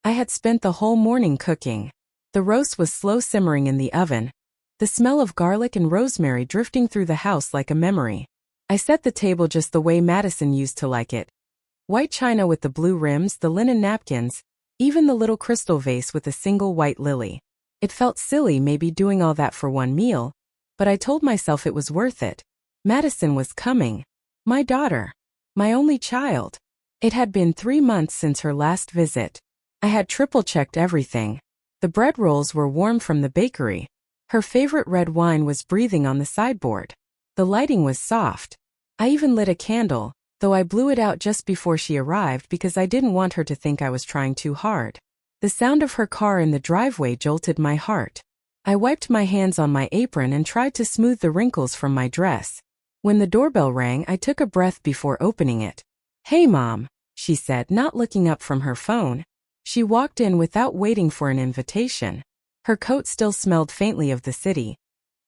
I had spent the whole morning cooking. The roast was slow simmering in the oven, the smell of garlic and rosemary drifting through the house like a memory. I set the table just the way Madison used to like it. White china with the blue rims, the linen napkins, even the little crystal vase with a single white lily. It felt silly maybe doing all that for one meal, but I told myself it was worth it. Madison was coming. My daughter. My only child. It had been 3 months since her last visit. I had triple-checked everything. The bread rolls were warm from the bakery. Her favorite red wine was breathing on the sideboard. The lighting was soft. I even lit a candle, though I blew it out just before she arrived because I didn't want her to think I was trying too hard. The sound of her car in the driveway jolted my heart. I wiped my hands on my apron and tried to smooth the wrinkles from my dress. When the doorbell rang, I took a breath before opening it. "Hey, Mom," she said, not looking up from her phone. She walked in without waiting for an invitation. Her coat still smelled faintly of the city.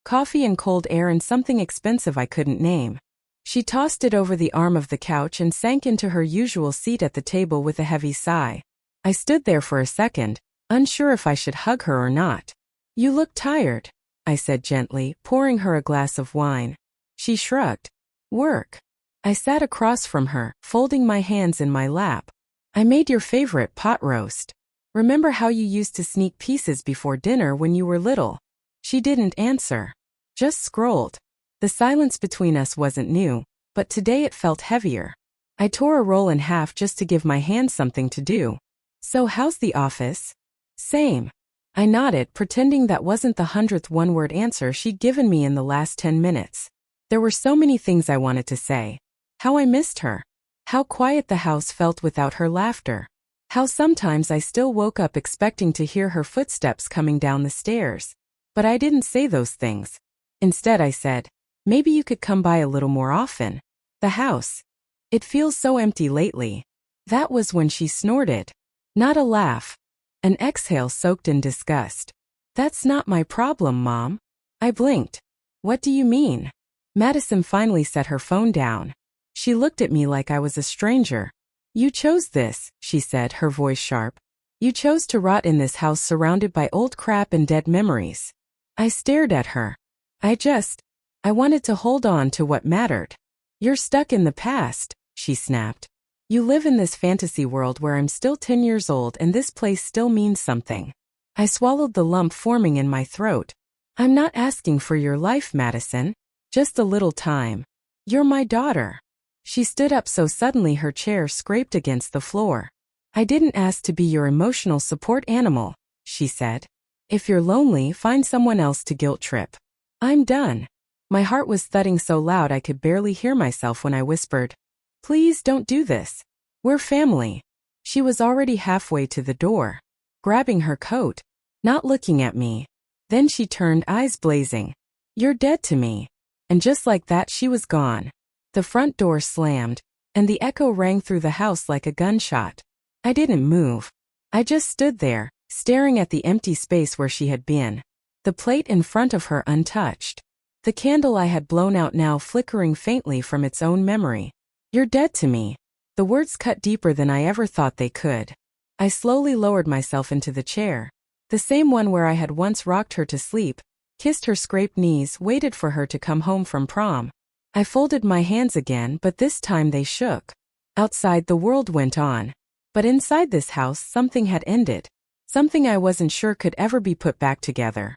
Coffee and cold air and something expensive I couldn't name. She tossed it over the arm of the couch and sank into her usual seat at the table with a heavy sigh. I stood there for a second, unsure if I should hug her or not. "You look tired," I said gently, pouring her a glass of wine. She shrugged. "Work." I sat across from her, folding my hands in my lap. "I made your favorite pot roast. Remember how you used to sneak pieces before dinner when you were little?" She didn't answer. Just scrolled. The silence between us wasn't new, but today it felt heavier. I tore a roll in half just to give my hands something to do. "So how's the office?" "Same." I nodded, pretending that wasn't the 100th one-word answer she'd given me in the last 10 minutes. There were so many things I wanted to say. How I missed her. How quiet the house felt without her laughter. How sometimes I still woke up expecting to hear her footsteps coming down the stairs. But I didn't say those things. Instead I said, "Maybe you could come by a little more often. The house. It feels so empty lately." That was when she snorted. Not a laugh. An exhale soaked in disgust. "That's not my problem, Mom." I blinked. "What do you mean?" Madison finally set her phone down. She looked at me like I was a stranger. "You chose this," she said, her voice sharp. "You chose to rot in this house surrounded by old crap and dead memories." I stared at her. I wanted to hold on to what mattered. "You're stuck in the past," she snapped. "You live in this fantasy world where I'm still 10 years old and this place still means something." I swallowed the lump forming in my throat. "I'm not asking for your life, Madison. Just a little time. You're my daughter." She stood up so suddenly her chair scraped against the floor. "I didn't ask to be your emotional support animal," she said. "If you're lonely, find someone else to guilt trip." I'm done. My heart was thudding so loud I could barely hear myself when I whispered, "Please don't do this. We're family." She was already halfway to the door, grabbing her coat, not looking at me. Then she turned, eyes blazing. "You're dead to me." And just like that she was gone. The front door slammed, and the echo rang through the house like a gunshot. I didn't move. I just stood there, staring at the empty space where she had been. The plate in front of her untouched. The candle I had blown out now flickering faintly from its own memory. "You're dead to me." The words cut deeper than I ever thought they could. I slowly lowered myself into the chair, the same one where I had once rocked her to sleep, kissed her scraped knees, waited for her to come home from prom. I folded my hands again, but this time they shook. Outside the world went on. But inside this house something had ended. Something I wasn't sure could ever be put back together.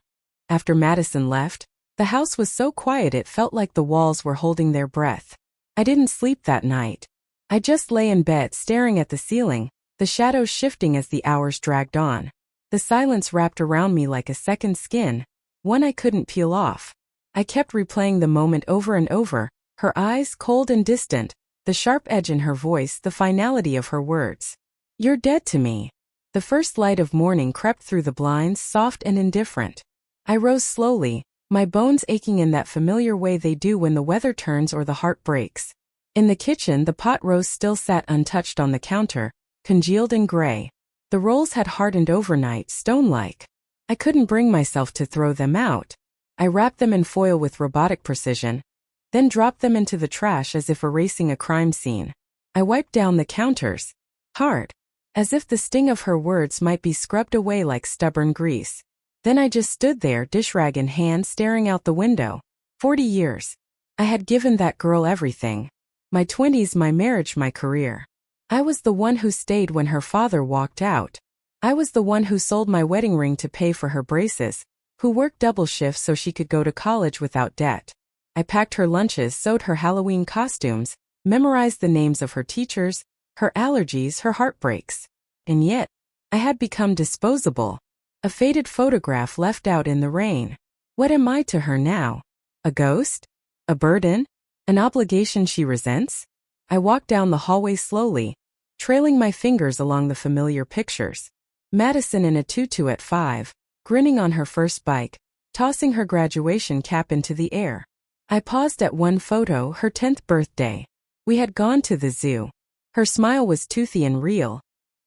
After Madison left, the house was so quiet it felt like the walls were holding their breath. I didn't sleep that night. I just lay in bed staring at the ceiling, the shadows shifting as the hours dragged on. The silence wrapped around me like a second skin, one I couldn't peel off. I kept replaying the moment over and over, her eyes cold and distant, the sharp edge in her voice, the finality of her words. "You're dead to me." The first light of morning crept through the blinds, soft and indifferent. I rose slowly, my bones aching in that familiar way they do when the weather turns or the heart breaks. In the kitchen, the pot roast still sat untouched on the counter, congealed and gray. The rolls had hardened overnight, stone-like. I couldn't bring myself to throw them out. I wrapped them in foil with robotic precision, then dropped them into the trash as if erasing a crime scene. I wiped down the counters. Hard. as if the sting of her words might be scrubbed away like stubborn grease. Then I just stood there, dish rag in hand, staring out the window. 40 years. I had given that girl everything. My 20s, my marriage, my career. I was the one who stayed when her father walked out. I was the one who sold my wedding ring to pay for her braces, who worked double shifts so she could go to college without debt. I packed her lunches, sewed her Halloween costumes, memorized the names of her teachers, her allergies, her heartbreaks. And yet, I had become disposable. A faded photograph left out in the rain. What am I to her now? A ghost? A burden? An obligation she resents? I walked down the hallway slowly, trailing my fingers along the familiar pictures. Madison in a tutu at 5, grinning on her first bike, tossing her graduation cap into the air. I paused at one photo, her 10th birthday. We had gone to the zoo. Her smile was toothy and real,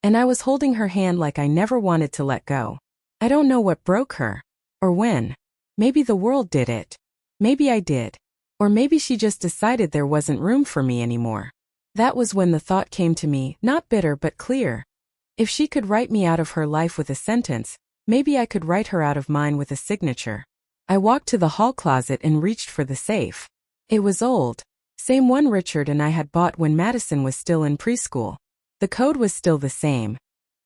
and I was holding her hand like I never wanted to let go. I don't know what broke her, or when. Maybe the world did it. Maybe I did. Or maybe she just decided there wasn't room for me anymore. That was when the thought came to me, not bitter but clear. If she could write me out of her life with a sentence, maybe I could write her out of mine with a signature. I walked to the hall closet and reached for the safe. It was old. Same one Richard and I had bought when Madison was still in preschool. The code was still the same.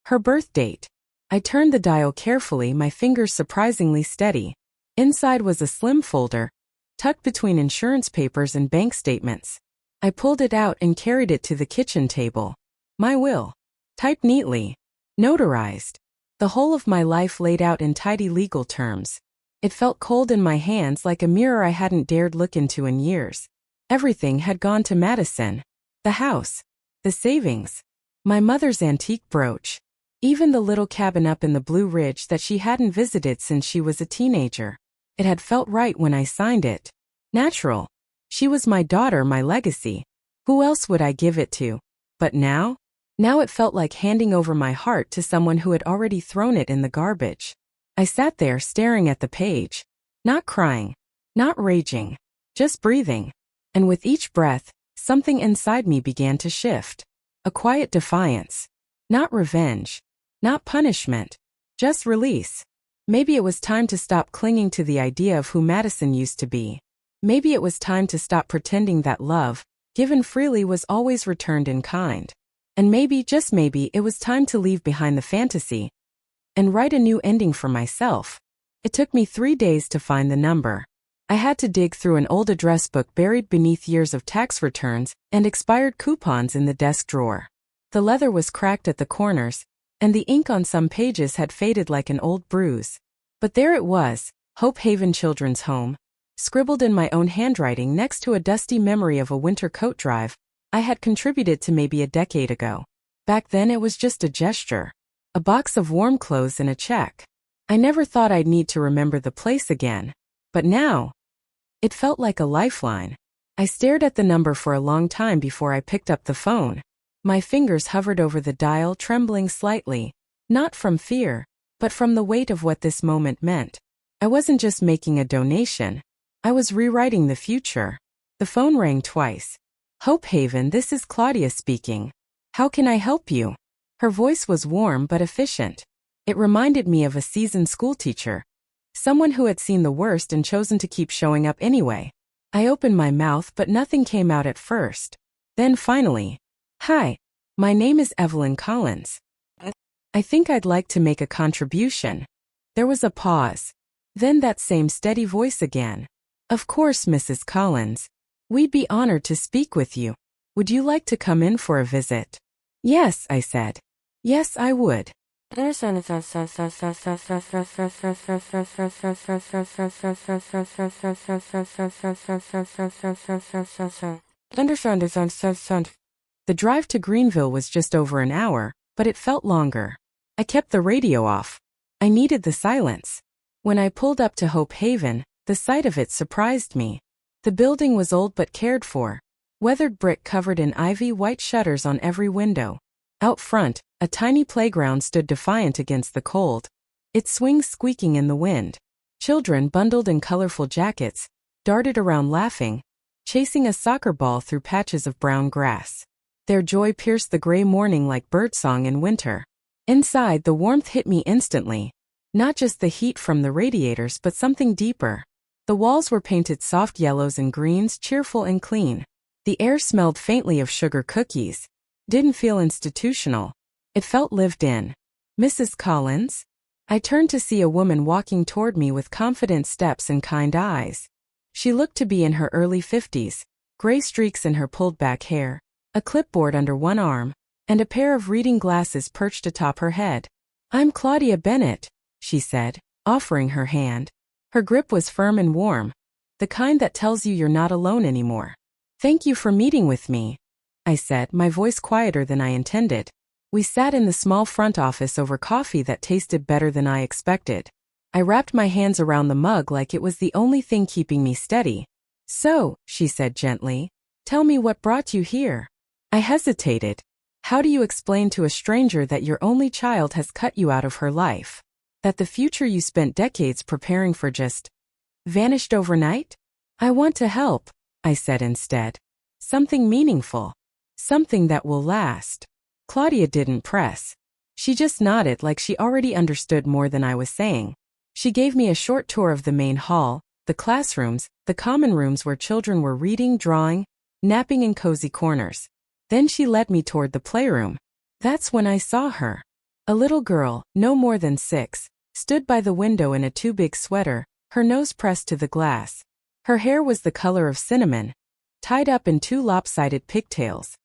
Her birth date. I turned the dial carefully, my fingers surprisingly steady. Inside was a slim folder, tucked between insurance papers and bank statements. I pulled it out and carried it to the kitchen table. My will. Typed neatly. Notarized. The whole of my life laid out in tidy legal terms. It felt cold in my hands, like a mirror I hadn't dared look into in years. Everything had gone to Madison. The house. The savings. My mother's antique brooch. Even the little cabin up in the Blue Ridge that she hadn't visited since she was a teenager. It had felt right when I signed it. Natural. She was my daughter, my legacy. Who else would I give it to? But now? Now it felt like handing over my heart to someone who had already thrown it in the garbage. I sat there staring at the page. Not crying. Not raging. Just breathing. And with each breath, something inside me began to shift. A quiet defiance. Not revenge. Not punishment. Just release. Maybe it was time to stop clinging to the idea of who Madison used to be. Maybe it was time to stop pretending that love, given freely, was always returned in kind. And maybe, just maybe, it was time to leave behind the fantasy and write a new ending for myself. It took me 3 days to find the number. I had to dig through an old address book buried beneath years of tax returns and expired coupons in the desk drawer. The leather was cracked at the corners, and the ink on some pages had faded like an old bruise. But there it was, Hope Haven Children's Home, scribbled in my own handwriting next to a dusty memory of a winter coat drive I had contributed to maybe a decade ago. Back then it was just a gesture. A box of warm clothes and a check. I never thought I'd need to remember the place again. But now, it felt like a lifeline. I stared at the number for a long time before I picked up the phone. My fingers hovered over the dial, trembling slightly, not from fear, but from the weight of what this moment meant. I wasn't just making a donation. I was rewriting the future. The phone rang twice. Hope Haven, this is Claudia speaking. How can I help you? Her voice was warm but efficient. It reminded me of a seasoned schoolteacher. Someone who had seen the worst and chosen to keep showing up anyway. I opened my mouth but nothing came out at first. Then finally, hi, my name is Evelyn Collins. I think I'd like to make a contribution. There was a pause. Then that same steady voice again. Of course, Mrs. Collins. We'd be honored to speak with you. Would you like to come in for a visit? Yes, I said. Yes, I would. The drive to Greenville was just over an hour, but it felt longer. I kept the radio off. I needed the silence. When I pulled up to Hope Haven, the sight of it surprised me. The building was old but cared for. Weathered brick covered in ivy, white shutters on every window. Out front, a tiny playground stood defiant against the cold, its swings squeaking in the wind. Children bundled in colorful jackets darted around laughing, chasing a soccer ball through patches of brown grass. Their joy pierced the gray morning like birdsong in winter. Inside, the warmth hit me instantly. Not just the heat from the radiators but something deeper. The walls were painted soft yellows and greens, cheerful and clean. The air smelled faintly of sugar cookies. Didn't feel institutional. It felt lived in. Mrs. Collins? I turned to see a woman walking toward me with confident steps and kind eyes. She looked to be in her early 50s, gray streaks in her pulled-back hair, a clipboard under one arm, and a pair of reading glasses perched atop her head. "I'm Claudia Bennett," she said, offering her hand. Her grip was firm and warm, the kind that tells you you're not alone anymore. "Thank you for meeting with me," I said, my voice quieter than I intended. We sat in the small front office over coffee that tasted better than I expected. I wrapped my hands around the mug like it was the only thing keeping me steady. "So," she said gently, "tell me what brought you here." I hesitated. How do you explain to a stranger that your only child has cut you out of her life? That the future you spent decades preparing for just vanished overnight? "I want to help," I said instead. "Something meaningful. Something that will last." Claudia didn't press. She just nodded like she already understood more than I was saying. She gave me a short tour of the main hall, the classrooms, the common rooms where children were reading, drawing, napping in cozy corners. Then she led me toward the playroom. That's when I saw her. A little girl, no more than 6, stood by the window in a too-big sweater, her nose pressed to the glass. Her hair was the color of cinnamon, tied up in 2 lopsided pigtails.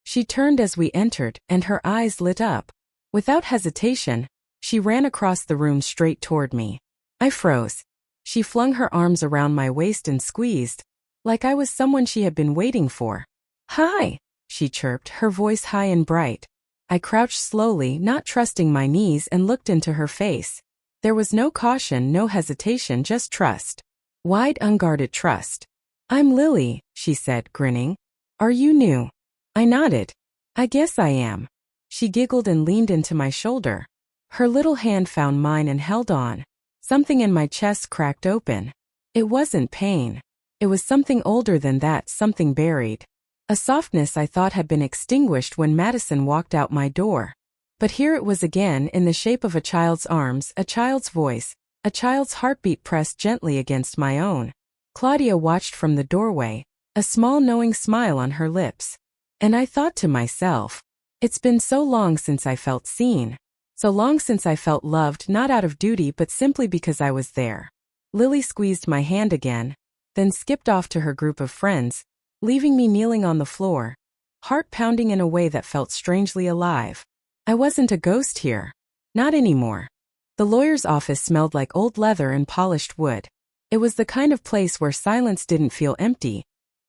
She turned as we entered, and her eyes lit up. Without hesitation, she ran across the room straight toward me. I froze. She flung her arms around my waist and squeezed, like I was someone she had been waiting for. "Hi," she chirped, her voice high and bright. I crouched slowly, not trusting my knees, and looked into her face. There was no caution, no hesitation, just trust. Wide, unguarded trust. "I'm Lily," she said, grinning. "Are you new?" I nodded. "I guess I am." She giggled and leaned into my shoulder. Her little hand found mine and held on. Something in my chest cracked open. It wasn't pain. It was something older than that, something buried. A softness I thought had been extinguished when Madison walked out my door. But here it was again, in the shape of a child's arms, a child's voice, a child's heartbeat pressed gently against my own. Claudia watched from the doorway, a small knowing smile on her lips. And I thought to myself, it's been so long since I felt seen. So long since I felt loved, not out of duty but simply because I was there. Lily squeezed my hand again, then skipped off to her group of friends, leaving me kneeling on the floor, heart pounding in a way that felt strangely alive. I wasn't a ghost here. Not anymore. The lawyer's office smelled like old leather and polished wood. It was the kind of place where silence didn't feel empty.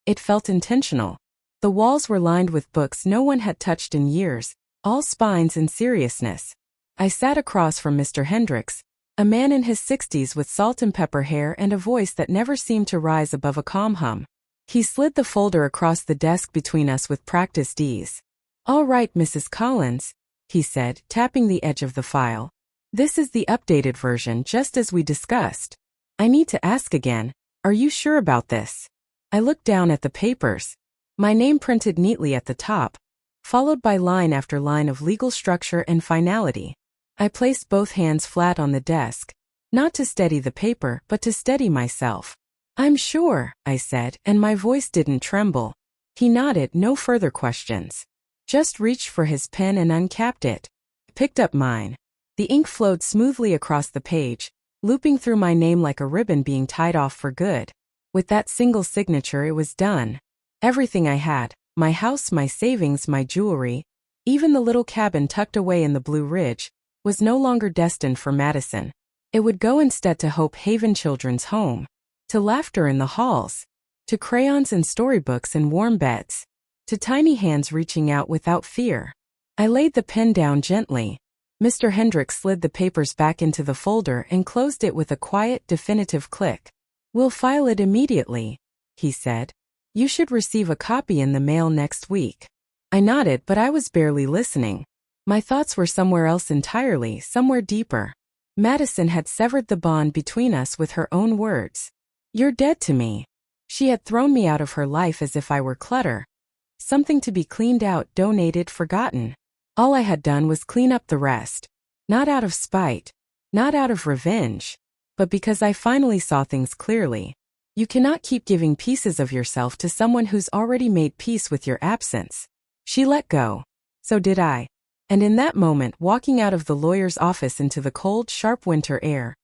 It felt intentional. The walls were lined with books no one had touched in years, all spines and seriousness. I sat across from Mr. Hendricks, a man in his 60s with salt and pepper hair and a voice that never seemed to rise above a calm hum. He slid the folder across the desk between us with practiced ease. "All right, Mrs. Collins," he said, tapping the edge of the file. "This is the updated version, just as we discussed. I need to ask again, are you sure about this?" I looked down at the papers. My name printed neatly at the top, followed by line after line of legal structure and finality. I placed both hands flat on the desk, not to steady the paper, but to steady myself. "I'm sure," I said, and my voice didn't tremble. He nodded, no further questions. Just reached for his pen and uncapped it. Picked up mine. The ink flowed smoothly across the page, looping through my name like a ribbon being tied off for good. With that single signature, it was done. Everything I had, my house, my savings, my jewelry, even the little cabin tucked away in the Blue Ridge, was no longer destined for Madison. It would go instead to Hope Haven Children's Home, to laughter in the halls, to crayons and storybooks and warm beds, to tiny hands reaching out without fear. I laid the pen down gently. Mr. Hendricks slid the papers back into the folder and closed it with a quiet, definitive click. "We'll file it immediately," he said. "You should receive a copy in the mail next week." I nodded, but I was barely listening. My thoughts were somewhere else entirely, somewhere deeper. Madison had severed the bond between us with her own words. "You're dead to me." She had thrown me out of her life as if I were clutter. Something to be cleaned out, donated, forgotten. All I had done was clean up the rest. Not out of spite. Not out of revenge. But because I finally saw things clearly. You cannot keep giving pieces of yourself to someone who's already made peace with your absence. She let go. So did I. And in that moment, walking out of the lawyer's office into the cold, sharp winter air,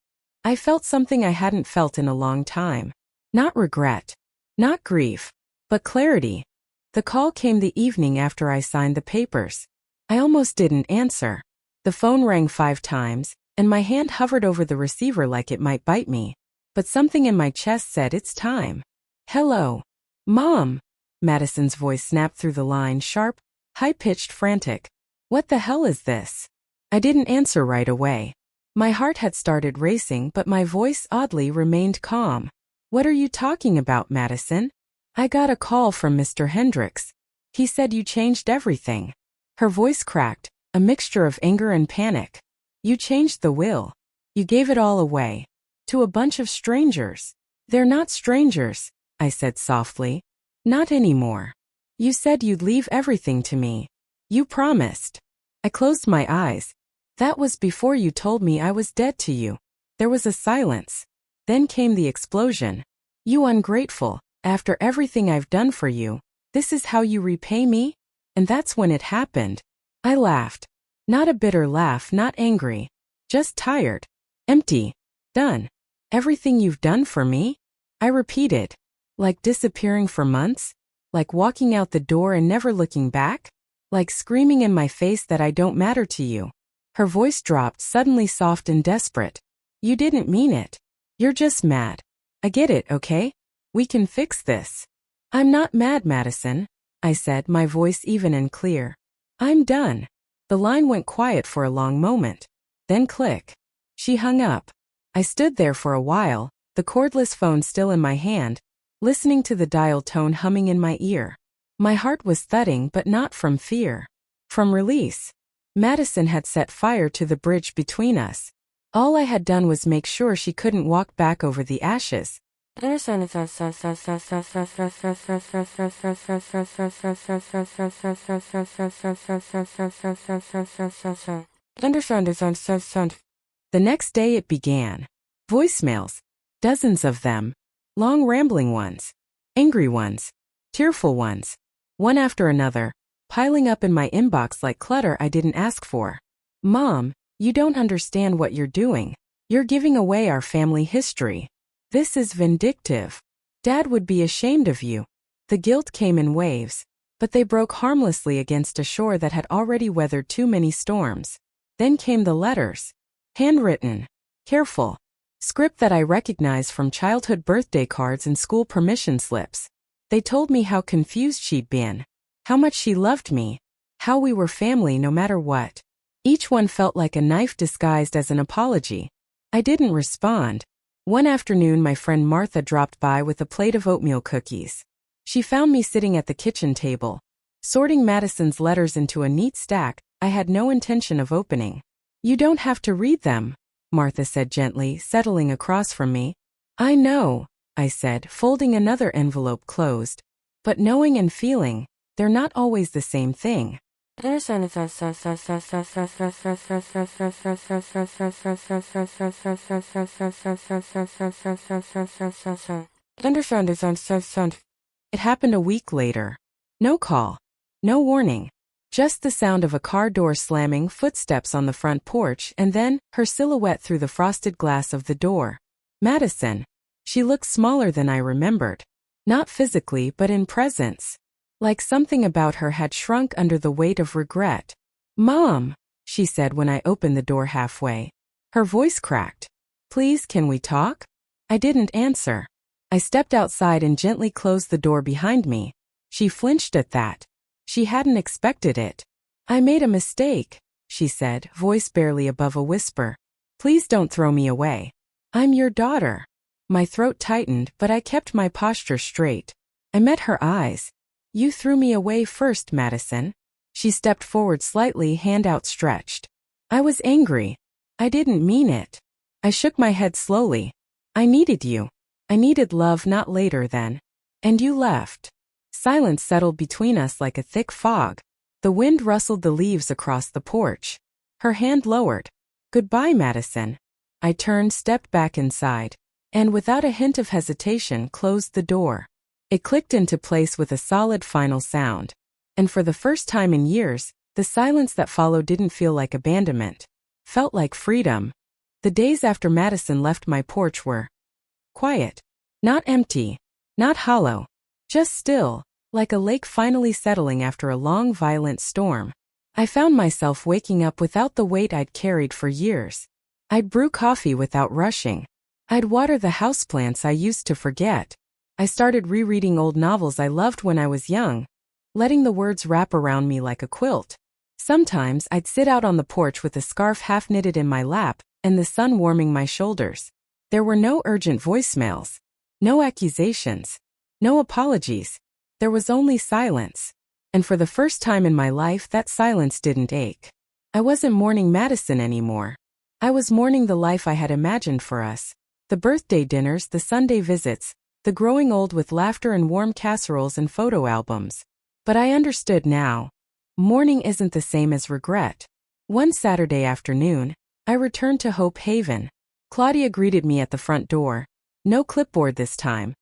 I felt something I hadn't felt in a long time. Not regret. Not grief. But clarity. The call came the evening after I signed the papers. I almost didn't answer. The phone rang 5 times, and my hand hovered over the receiver like it might bite me. But something in my chest said it's time. Hello. Mom. Madison's voice snapped through the line, sharp, high-pitched, frantic. What the hell is this? I didn't answer right away. My heart had started racing, but my voice oddly remained calm. What are you talking about, Madison? I got a call from Mr. Hendricks. He said you changed everything. Her voice cracked, a mixture of anger and panic. You changed the will. You gave it all away. To a bunch of strangers. They're not strangers, I said softly. Not anymore. You said you'd leave everything to me. You promised. I closed my eyes. That was before you told me I was dead to you. There was a silence. Then came the explosion. You ungrateful. After everything I've done for you, this is how you repay me? And that's when it happened. I laughed. Not a bitter laugh, not angry. Just tired. Empty. Done. Everything you've done for me? I repeated. Like disappearing for months? Like walking out the door and never looking back? Like screaming in my face that I don't matter to you? Her voice dropped, suddenly soft and desperate. You didn't mean it. You're just mad. I get it, okay? We can fix this. I'm not mad, Madison, I said, my voice even and clear. I'm done. The line went quiet for a long moment. Then click. She hung up. I stood there for a while, the cordless phone still in my hand, listening to the dial tone humming in my ear. My heart was thudding, but not from fear. From release. Madison had set fire to the bridge between us. All I had done was make sure she couldn't walk back over the ashes. Understand. The next day it began. Voicemails. Dozens of them. Long rambling ones. Angry ones. Tearful ones. One after another, piling up in my inbox like clutter I didn't ask for. Mom, you don't understand what you're doing. You're giving away our family history. This is vindictive. Dad would be ashamed of you. The guilt came in waves, but they broke harmlessly against a shore that had already weathered too many storms. Then came the letters. Handwritten. Careful. Script that I recognized from childhood birthday cards and school permission slips. They told me how confused she'd been. How much she loved me. How we were family no matter what. Each one felt like a knife disguised as an apology. I didn't respond. One afternoon my friend Martha dropped by with a plate of oatmeal cookies. She found me sitting at the kitchen table, sorting Madison's letters into a neat stack I had no intention of opening. You don't have to read them, Martha said gently, settling across from me. I know, I said, folding another envelope closed. But knowing and feeling, they're not always the same thing. Understand. It happened a week later. No call. No warning. Just the sound of a car door slamming, footsteps on the front porch, and then her silhouette through the frosted glass of the door. Madison. She looked smaller than I remembered. Not physically, but in presence. Like something about her had shrunk under the weight of regret. Mom, she said when I opened the door halfway. Her voice cracked. Please, can we talk? I didn't answer. I stepped outside and gently closed the door behind me. She flinched at that. She hadn't expected it. I made a mistake, she said, voice barely above a whisper. Please don't throw me away. I'm your daughter. My throat tightened, but I kept my posture straight. I met her eyes. You threw me away first, Madison. She stepped forward slightly, hand outstretched. I was angry. I didn't mean it. I shook my head slowly. I needed you. I needed love, not later then. And you left. Silence settled between us like a thick fog. The wind rustled the leaves across the porch. Her hand lowered. "Goodbye, Madison." I turned, stepped back inside, and without a hint of hesitation closed the door. It clicked into place with a solid final sound. And for the first time in years, the silence that followed didn't feel like abandonment. Felt like freedom. The days after Madison left my porch were quiet. Not empty. Not hollow. Just still, like a lake finally settling after a long, violent storm. I found myself waking up without the weight I'd carried for years. I'd brew coffee without rushing. I'd water the houseplants I used to forget. I started rereading old novels I loved when I was young, letting the words wrap around me like a quilt. Sometimes I'd sit out on the porch with a scarf half knitted in my lap, and the sun warming my shoulders. There were no urgent voicemails. No accusations. No apologies. There was only silence. And for the first time in my life, that silence didn't ache. I wasn't mourning Madison anymore. I was mourning the life I had imagined for us. The birthday dinners, the Sunday visits, the growing old with laughter and warm casseroles and photo albums. But I understood now. Mourning isn't the same as regret. One Saturday afternoon, I returned to Hope Haven. Claudia greeted me at the front door. No clipboard this time.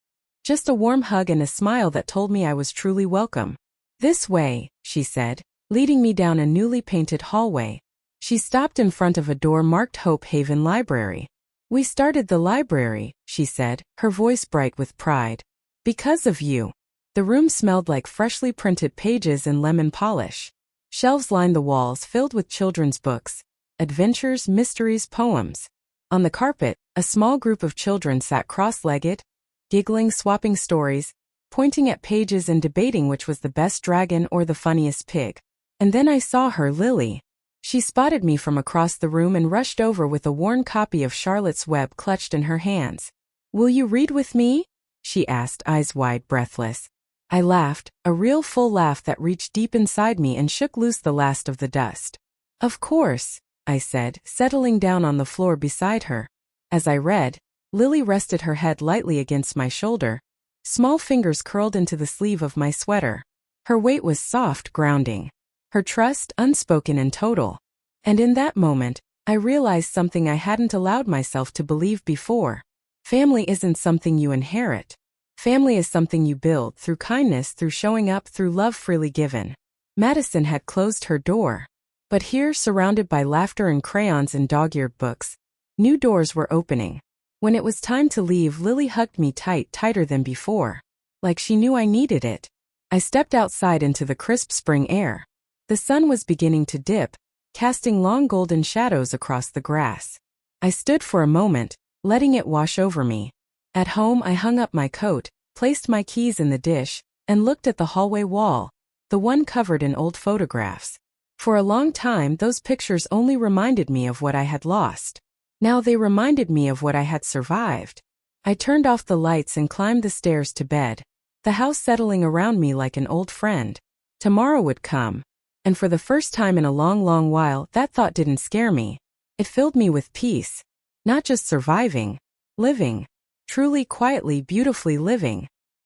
Just a warm hug and a smile that told me I was truly welcome. "This way," she said, leading me down a newly painted hallway. She stopped in front of a door marked Hope Haven Library. "We started the library," she said, her voice bright with pride. "Because of you." The room smelled like freshly printed pages and lemon polish. Shelves lined the walls filled with children's books, adventures, mysteries, poems. On the carpet, a small group of children sat cross-legged, giggling, swapping stories, pointing at pages and debating which was the best dragon or the funniest pig. And then I saw her, Lily. She spotted me from across the room and rushed over with a worn copy of Charlotte's Web clutched in her hands. "Will you read with me?" she asked, eyes wide, breathless. I laughed, a real full laugh that reached deep inside me and shook loose the last of the dust. "Of course," I said, settling down on the floor beside her. As I read, Lily rested her head lightly against my shoulder. Small fingers curled into the sleeve of my sweater. Her weight was soft, grounding. Her trust, unspoken and total. And in that moment, I realized something I hadn't allowed myself to believe before. Family isn't something you inherit. Family is something you build through kindness, through showing up, through love freely given. Madison had closed her door. But here, surrounded by laughter and crayons and dog-eared books, new doors were opening. When it was time to leave, Lily hugged me tight, tighter than before. Like she knew I needed it. I stepped outside into the crisp spring air. The sun was beginning to dip, casting long golden shadows across the grass. I stood for a moment, letting it wash over me. At home, I hung up my coat, placed my keys in the dish, and looked at the hallway wall, the one covered in old photographs. For a long time, those pictures only reminded me of what I had lost. Now they reminded me of what I had survived. I turned off the lights and climbed the stairs to bed, the house settling around me like an old friend. Tomorrow would come. And for the first time in a long, long while, that thought didn't scare me. It filled me with peace. Not just surviving, living. Truly, quietly, beautifully living.